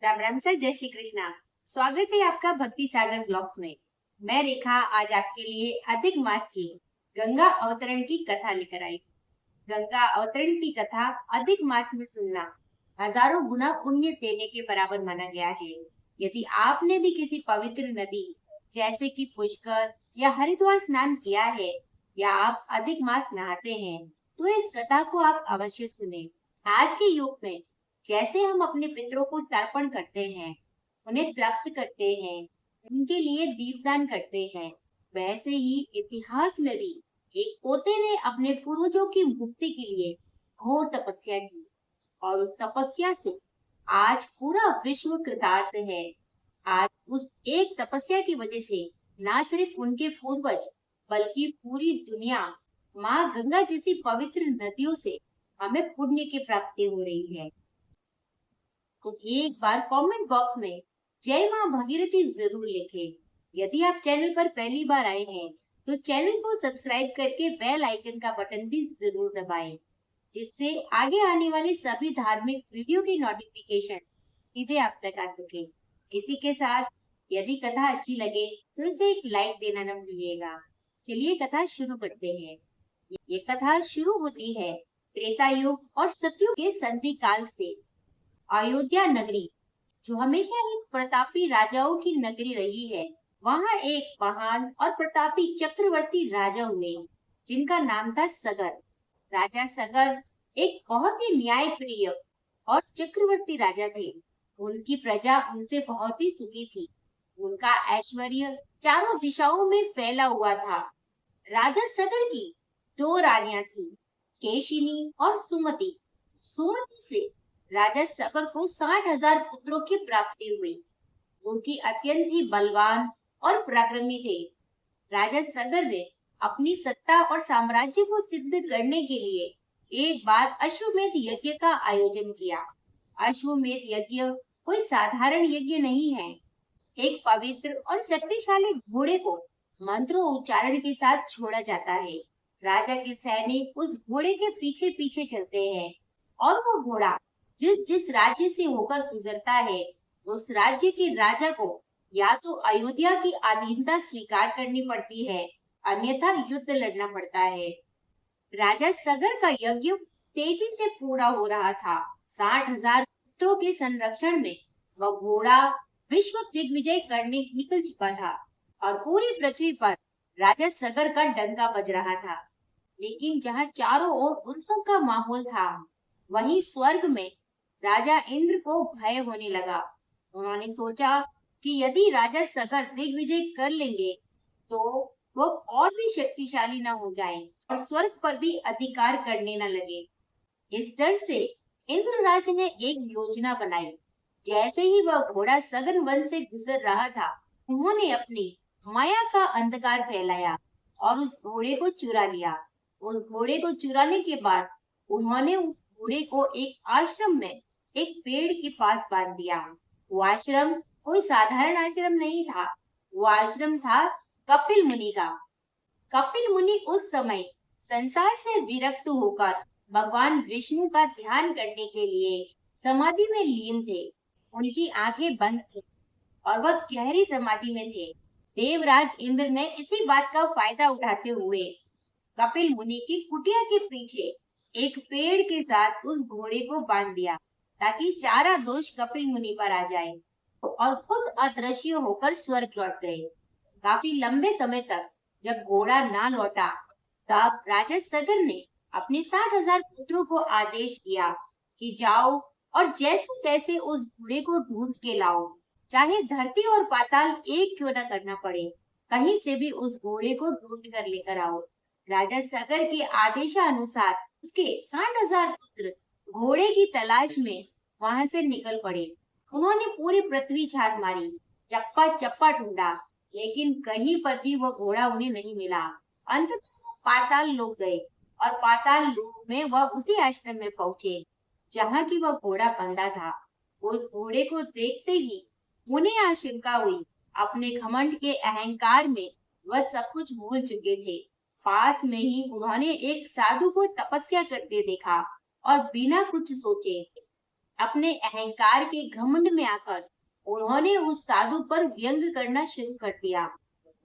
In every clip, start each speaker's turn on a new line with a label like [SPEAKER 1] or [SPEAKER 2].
[SPEAKER 1] Ram Ram sir, जय श्री कृष्णा। स्वागत है आपका भक्ति सागर ब्लॉग्स में। मैं रेखा आज आपके लिए अधिक मास की गंगा अवतरण की कथा लेकर आई। गंगा अवतरण की कथा अधिक मास में सुनना हजारों गुना पुण्य देने के बराबर माना गया है। यदि आपने भी किसी पवित्र नदी जैसे कि पुष्कर या हरिद्वार स्नान किया है या आप अधिक मास नहाते हैं तो इस कथा को आप अवश्य सुने। आज के युग में जैसे हम अपने पितरों को तर्पण करते हैं, उन्हें तृप्त करते हैं, उनके लिए दीपदान करते हैं, वैसे ही इतिहास में भी एक पोते ने अपने पूर्वजों की मुक्ति के लिए घोर तपस्या की और उस तपस्या से आज पूरा विश्व कृतार्थ है। आज उस एक तपस्या की वजह से न सिर्फ उनके पूर्वज बल्कि पूरी दुनिया माँ गंगा जैसी पवित्र नदियों से हमें पुण्य की प्राप्ति हो रही है। तो एक बार कमेंट बॉक्स में जय मां भगीरथी जरूर लिखें। यदि आप चैनल पर पहली बार आए हैं तो चैनल को सब्सक्राइब करके बेल आइकन का बटन भी जरूर दबाएं, जिससे आगे आने वाले सभी धार्मिक वीडियो की नोटिफिकेशन सीधे आप तक आ सके। इसी के साथ यदि कथा अच्छी लगे तो इसे एक लाइक देना न भूलिएगा। चलिए कथा शुरू करते हैं। ये कथा शुरू होती है त्रेता युग और सतयुग के संधि काल से। अयोध्या नगरी जो हमेशा एक प्रतापी राजाओं की नगरी रही है, वहाँ एक महान और प्रतापी चक्रवर्ती राजा हुए जिनका नाम था सगर। राजा सगर एक बहुत ही न्यायप्रिय और चक्रवर्ती राजा थे। उनकी प्रजा उनसे बहुत ही सुखी थी। उनका ऐश्वर्य चारों दिशाओं में फैला हुआ था। राजा सगर की दो रानियां थी, केशिनी और सुमति। सुमति से राजा सगर को 60,000 पुत्रों की प्राप्ति हुई। उनकी अत्यंत ही बलवान और पराक्रमी थे। राजा सगर ने अपनी सत्ता और साम्राज्य को सिद्ध करने के लिए एक बार अश्वमेध यज्ञ का आयोजन किया। अश्वमेध यज्ञ कोई साधारण यज्ञ नहीं है। एक पवित्र और शक्तिशाली घोड़े को मंत्रों उच्चारण के साथ छोड़ा जाता है। राजा के सैनिक उस घोड़े के पीछे पीछे चलते हैं और वो घोड़ा जिस जिस राज्य से होकर गुजरता है उस राज्य के राजा को या तो अयोध्या की अधीनता स्वीकार करनी पड़ती है, अन्यथा युद्ध लड़ना पड़ता है। राजा सगर का यज्ञ तेजी से पूरा हो रहा था। 60,000 पुत्रों के संरक्षण में वह घोड़ा विश्व दिग्विजय करने निकल चुका था और पूरी पृथ्वी पर राजा सगर का डंका बज रहा था। लेकिन जहाँ चारों ओर उत्सव का माहौल था, वहीं स्वर्ग में राजा इंद्र को भय होने लगा। उन्होंने सोचा कि यदि राजा सगर दिग्विजय कर लेंगे तो वो और भी शक्तिशाली न हो जाएं और स्वर्ग पर भी अधिकार करने न लगे। इस डर से इंद्रराज ने एक योजना बनाई। जैसे ही वह घोड़ा सघन वन से गुजर रहा था, उन्होंने अपनी माया का अंधकार फैलाया और उस घोड़े को चुरा लिया। उस घोड़े को चुराने के बाद उन्होंने उस घोड़े को एक आश्रम में एक पेड़ के पास बांध दिया। वो आश्रम कोई साधारण आश्रम नहीं था। वो आश्रम था कपिल मुनि का। कपिल मुनि उस समय संसार से विरक्त होकर भगवान विष्णु का ध्यान करने के लिए समाधि में लीन थे। उनकी आंखें बंद थी और वह गहरी समाधि में थे। देवराज इंद्र ने इसी बात का फायदा उठाते हुए कपिल मुनि की कुटिया के पीछे एक पेड़ के साथ उस घोड़े को बांध दिया ताकि सारा दोष कपिल मुनि पर आ जाए और खुद अदृश्य होकर स्वर्ग लौट गए। काफी लंबे समय तक जब घोड़ा ना लौटा, तब राजा सगर ने अपने 60,000 पुत्रों को आदेश दिया कि जाओ और जैसे तैसे उस घोड़े को ढूंढ के लाओ, चाहे धरती और पाताल एक क्यों न करना पड़े, कहीं से भी उस घोड़े को ढूंढ कर लेकर आओ। राजा सगर के आदेशानुसार उसके 60,000 पुत्र घोड़े की तलाश में वहां से निकल पड़े। उन्होंने पूरी पृथ्वी छान मारी, चप्पा चप्पा ढूंढा, लेकिन कहीं पर भी वो घोड़ा उन्हें नहीं मिला। अंततः वो पाताल लोक गए और पाताल लोक में वह उसी आश्रम में पहुंचे जहाँ की वह घोड़ा बंधा था। उस घोड़े को देखते ही उन्हें आशंका हुई। अपने घमंड के अहंकार में वह सब कुछ भूल चुके थे। पास में ही उन्होंने एक साधु को तपस्या करते देखा और बिना कुछ सोचे अपने अहंकार के घमंड में आकर उन्होंने उस साधु पर व्यंग करना शुरू कर दिया।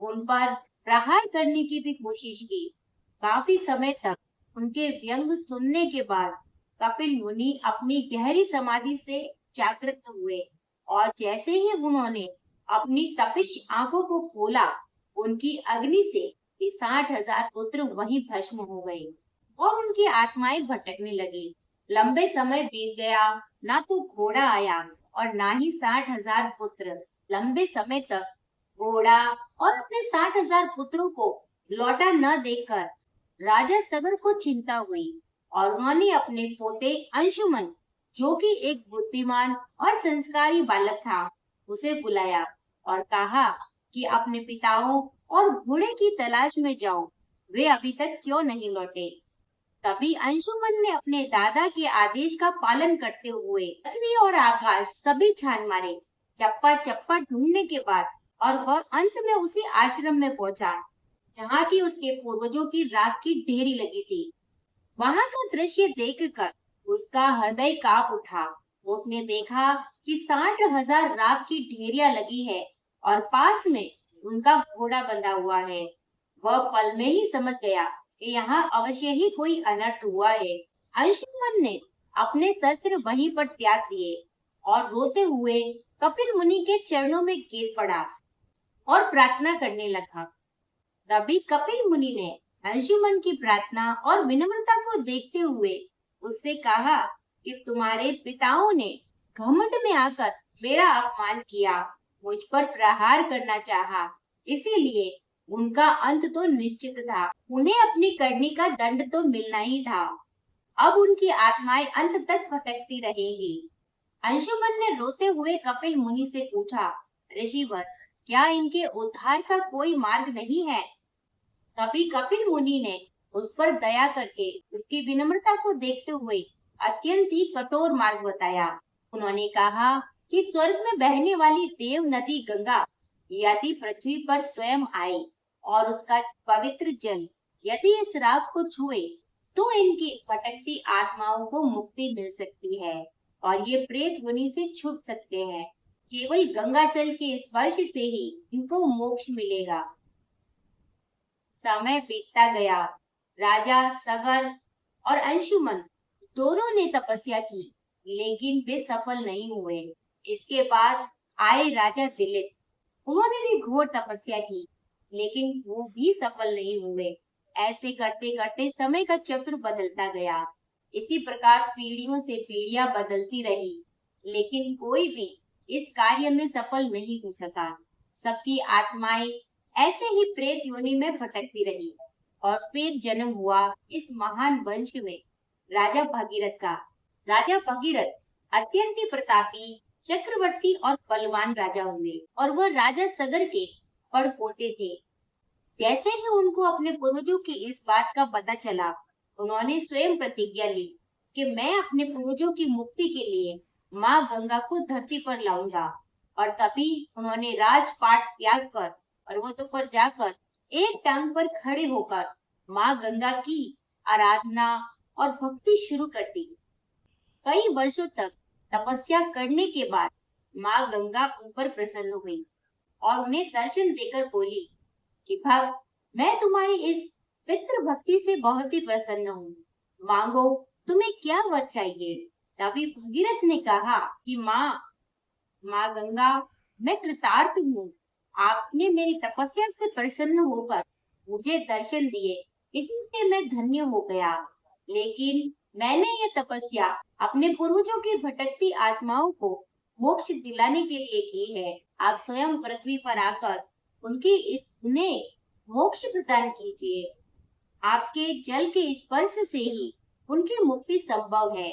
[SPEAKER 1] उन पर प्रहार करने की भी कोशिश की। काफी समय तक उनके व्यंग सुनने के बाद कपिल मुनि अपनी गहरी समाधि से जागृत हुए और जैसे ही उन्होंने अपनी तपिश आंखों को खोला, उनकी अग्नि से 60,000 पुत्र वहीं भस्म हो गए और उनकी आत्माएं भटकने लगी। लंबे समय बीत गया, ना तो घोड़ा आया और ना ही 60,000 पुत्र। लंबे समय तक घोड़ा और अपने 60,000 पुत्रों को लौटा न देखकर राजा सगर को चिंता हुई और उन्होंने अपने पोते अंशुमन, जो कि एक बुद्धिमान और संस्कारी बालक था, उसे बुलाया और कहा कि अपने पिताओं और घोड़े की तलाश में जाओ, वे अभी तक क्यों नहीं लौटे। तभी अंशुमन ने अपने दादा के आदेश का पालन करते हुए पृथ्वी और आकाश सभी छान मारे। चप्पा चप्पा ढूंढने के बाद और वह अंत में उसी आश्रम में पहुंचा जहाँ की उसके पूर्वजों की राख की ढेरी लगी थी। वहां का दृश्य देखकर उसका हृदय कांप उठा। उसने देखा कि 60,000 राख की ढेरियां लगी है और पास में उनका घोड़ा बंधा हुआ है। वह पल में ही समझ गया कि यहाँ अवश्य ही कोई अनर्थ हुआ है। अंशुमन ने अपने शस्त्र वहीं पर त्याग दिए और रोते हुए कपिल मुनि के चरणों में गिर पड़ा और प्रार्थना करने लगा। तभी कपिल मुनि ने अंशुमन की प्रार्थना और विनम्रता को देखते हुए उससे कहा कि तुम्हारे पिताओं ने घमंड में आकर मेरा अपमान किया, मुझ पर प्रहार करना चाहा, इसीलिए उनका अंत तो निश्चित था। उन्हें अपनी करनी का दंड तो मिलना ही था। अब उनकी आत्माएं अंत तक भटकती रहेंगी। अंशुमन ने रोते हुए कपिल मुनि से पूछा, ऋषिवर, क्या इनके उद्धार का कोई मार्ग नहीं है? तभी कपिल मुनि ने उस पर दया करके उसकी विनम्रता को देखते हुए अत्यंत ही कठोर मार्ग बताया। उन्होंने कहा कि स्वर्ग में बहने वाली देव नदी गंगा यदि पृथ्वी पर स्वयं आई और उसका पवित्र जल यदि इस राख को छुए तो इनकी भटकती आत्माओं को मुक्ति मिल सकती है और ये प्रेत योनि से छूट सकते हैं। केवल गंगा जल के स्पर्श से ही इनको मोक्ष मिलेगा। समय बीतता गया। राजा सगर और अंशुमन दोनों ने तपस्या की, लेकिन वे सफल नहीं हुए। इसके बाद आए राजा दिलीप। उन्होंने भी घोर तपस्या की, लेकिन वो भी सफल नहीं हुए। ऐसे करते करते समय का चक्र बदलता गया। इसी प्रकार पीढ़ियों से पीढ़ियां बदलती रही, लेकिन कोई भी इस कार्य में सफल नहीं हो सका। सबकी आत्माएं ऐसे ही प्रेत योनि में भटकती रही और फिर जन्म हुआ इस महान वंश में राजा भगीरथ का। राजा भगीरथ अत्यंत ही प्रतापी, चक्रवर्ती और बलवान राजा हुए और वह राजा सगर के पड़पोते थे। जैसे ही उनको अपने पूर्वजों की इस बात का पता चला, उन्होंने स्वयं प्रतिज्ञा ली कि मैं अपने पूर्वजों की मुक्ति के लिए माँ गंगा को धरती पर लाऊंगा। और तभी उन्होंने राजपाट त्याग कर पर्वतों पर जाकर एक टांग पर खड़े होकर माँ गंगा की आराधना और भक्ति शुरू कर दी। कई वर्षों तक तपस्या करने के बाद माँ गंगा उन पर प्रसन्न हुई और उन्हें दर्शन देकर बोली कि भक्त, मैं तुम्हारी इस पितृ भक्ति से बहुत ही प्रसन्न हूँ। मांगो, तुम्हें क्या वर चाहिए? तभी भगीरथ ने कहा कि माँ गंगा, मैं कृतार्थ हूँ। आपने मेरी तपस्या से प्रसन्न होकर मुझे दर्शन दिए, इसी से मैं धन्य हो गया। लेकिन मैंने ये तपस्या अपने पूर्वजों की भटकती आत्माओं को मोक्ष दिलाने के लिए की है। आप स्वयं पृथ्वी पर आकर उनकी उन्हें मोक्ष प्रदान कीजिए। आपके जल के स्पर्श से ही उनकी मुक्ति संभव है।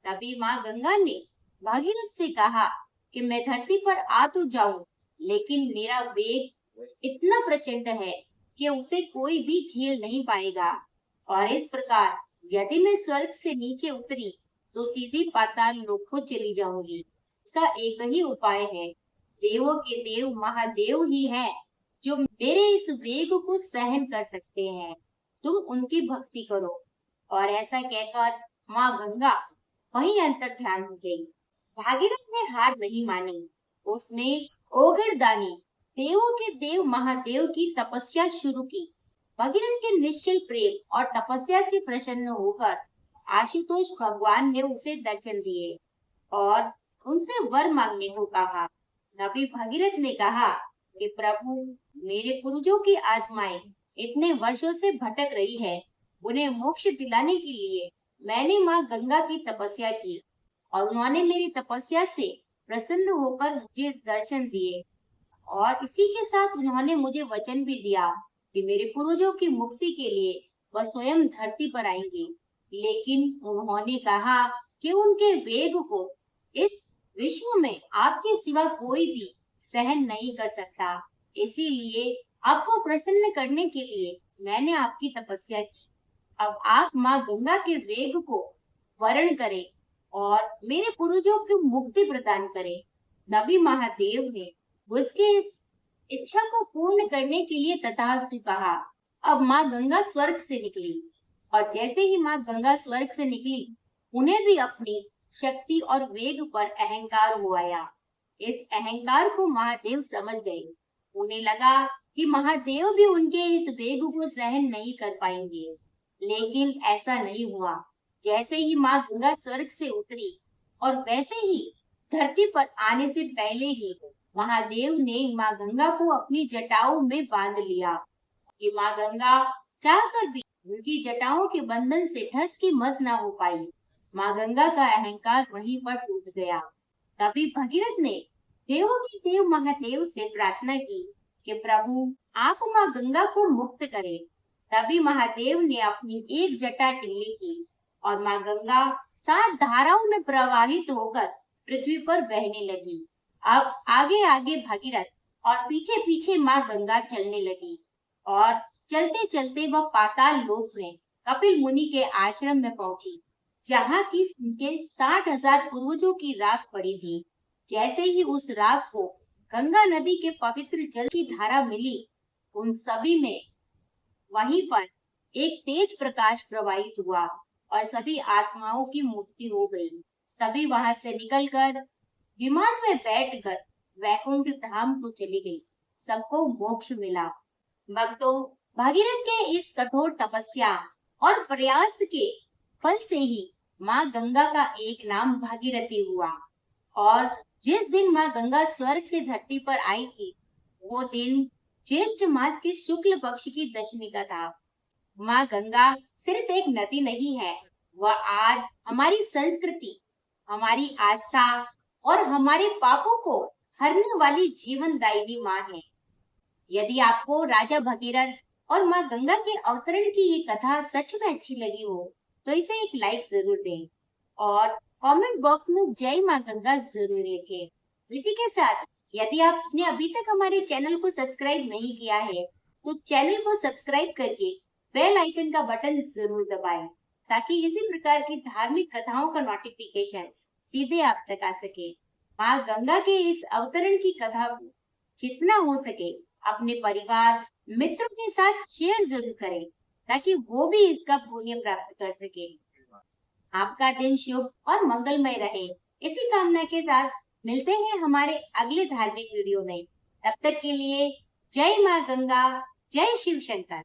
[SPEAKER 1] तभी माँ गंगा ने भागीरथ से कहा कि मैं धरती पर आ तो जाऊं, लेकिन मेरा वेग इतना प्रचंड है कि उसे कोई भी झेल नहीं पाएगा और इस प्रकार यदि मैं स्वर्ग से नीचे उतरी तो सीधी पाताल लोक को चली जाऊंगी। इसका एक ही उपाय है, देवों के देव महादेव ही है जो मेरे इस वेग को सहन कर सकते हैं। तुम उनकी भक्ति करो। और ऐसा कहकर माँ गंगा वहीं अंतर ध्यान हो गई। भागीरथ ने हार नहीं मानी। उसने ओगरदानी देवों के देव महादेव की तपस्या शुरू की। भगीरथ के निश्चल प्रेम और तपस्या से प्रसन्न होकर आशुतोष भगवान ने उसे दर्शन दिए और उनसे वर मांगने को कहा। नबी भगीरथ ने कहा कि प्रभु, मेरे पूर्वजों की आत्माएं इतने वर्षों से भटक रही है, उन्हें मोक्ष दिलाने के लिए मैंने माँ गंगा की तपस्या की और उन्होंने मेरी तपस्या से प्रसन्न होकर मुझे दर्शन दिए और इसी के साथ उन्होंने मुझे वचन भी दिया कि मेरे पूर्वजों की मुक्ति के लिए वह स्वयं धरती पर आएंगे। लेकिन उन्होंने कहा कि उनके वेग को इस विश्व में आपके सिवा कोई भी सहन नहीं कर सकता। इसीलिए आपको प्रसन्न करने के लिए मैंने आपकी तपस्या की। अब आप माँ गंगा के वेग को वर्ण करें और मेरे पूर्वजों को मुक्ति प्रदान करें। नबी महादेव ने उसके इस इच्छा को पूर्ण करने के लिए तथास्तु कहा। अब माँ गंगा स्वर्ग से निकली और जैसे ही माँ गंगा स्वर्ग से निकली, उन्हें भी अपनी शक्ति और वेग पर अहंकार हो आया। इस अहंकार को महादेव समझ गए। उन्हें लगा कि महादेव भी उनके इस वेग को सहन नहीं कर पाएंगे, लेकिन ऐसा नहीं हुआ। जैसे ही माँ गंगा स्वर्ग से उतरी और वैसे ही धरती पर आने से पहले ही महादेव ने माँ गंगा को अपनी जटाओं में बांध लिया कि माँ गंगा चाहकर भी उनकी जटाओं के बंधन से ठस की मस ना हो पाई। माँ गंगा का अहंकार वहीं पर टूट गया। तभी भगीरथ ने देवों के देव महादेव से प्रार्थना की कि प्रभु, आप माँ गंगा को मुक्त करें। तभी महादेव ने अपनी एक जटा ढीली की और माँ गंगा 7 धाराओं में प्रवाहित होकर पृथ्वी पर बहने लगी। अब आगे आगे भगीरथ और पीछे पीछे माँ गंगा चलने लगी और चलते चलते वह पाताल लोक में कपिल मुनि के आश्रम में पहुंची, जहाँ की उनके 60,000 पूर्वजों की राख पड़ी थी। जैसे ही उस राख को गंगा नदी के पवित्र जल की धारा मिली, उन सभी में वहीं पर एक तेज प्रकाश प्रवाहित हुआ और सभी आत्माओं की मुक्ति हो गई। सभी वहां से निकलकर विमान में बैठकर वैकुंठ धाम को चली गई। सबको मोक्ष मिला। भक्तों, भागीरथ के इस कठोर तपस्या और प्रयास के फल से ही माँ गंगा का एक नाम भागीरथी हुआ। और जिस दिन माँ गंगा स्वर्ग से धरती पर आई थी, वो दिन ज्येष्ठ मास के शुक्ल पक्ष की दशमी का था। माँ गंगा सिर्फ एक नदी नहीं है, वह आज हमारी संस्कृति, हमारी आस्था और हमारे पापों को हरने वाली जीवनदायिनी माँ है। यदि आपको राजा भगीरथ और माँ गंगा के अवतरण की ये कथा सच में अच्छी लगी हो, तो इसे एक लाइक जरूर दें और कमेंट बॉक्स में जय माँ गंगा जरूर लिखें। इसी के साथ यदि आपने अभी तक हमारे चैनल को सब्सक्राइब नहीं किया है, तो चैनल को सब्सक्राइब करके बेल आइकन का बटन जरूर दबाएं, ताकि इसी प्रकार की धार्मिक कथाओं का नोटिफिकेशन सीधे आप तक आ सके। माँ गंगा के इस अवतरण की कथा को जितना हो सके अपने परिवार मित्रों के साथ शेयर जरूर करें, ताकि वो भी इसका पुण्य प्राप्त कर सके। आपका दिन शुभ और मंगलमय रहे, इसी कामना के साथ मिलते हैं हमारे अगले धार्मिक वीडियो में। तब तक के लिए जय माँ गंगा, जय शिव शंकर।